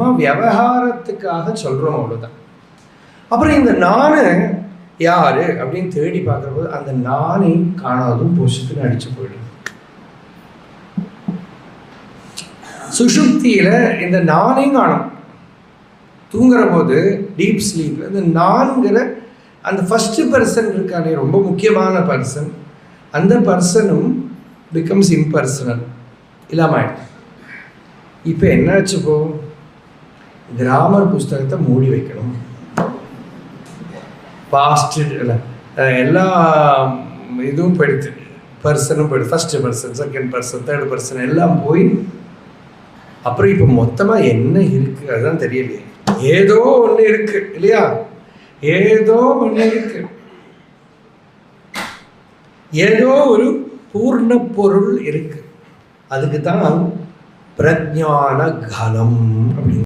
சும்மா விவகாரத்துக்காக சொல்கிறோம், அவ்வளோதான். அப்புறம் இந்த நான் யார் அப்படின்னு தேடி பார்க்குறபோது அந்த நானே காணாதும் போஷத்துன்னு அடித்து போயிடும். சுஷுப்தியில் இந்த நானையும் காணும். தூங்குற போது டீப் ஸ்லீப்பில் இந்த நான்கிற அந்த ஃபஸ்ட்டு பர்சன் இருக்கானே, ரொம்ப முக்கியமான பர்சன், அந்த பர்சனும் பிகம்ஸ் இம்பர்சனல், இல்லாமல் ஆயிடுச்சு. இப்போ என்ன ஆச்சுப்போ, கிராமர் புஸ்தகத்தை மூடி வைக்கணும். பாஸ்ட் எல்லா இதுவும் போயிடுது, பர்சனும் போயிடுது. First person, second person, third person எல்லாம் போய் அப்புறம் இப்போ மொத்தமாக என்ன இருக்குது அதுதான் தெரியலையே. ஏதோ ஒன்று இருக்கு இல்லையா, ஏதோ ஒன்று இருக்கு, ஏதோ ஒரு பூர்ண பொருள் இருக்கு. அதுக்கு தான் பிரஜான கனம் அப்படின்னு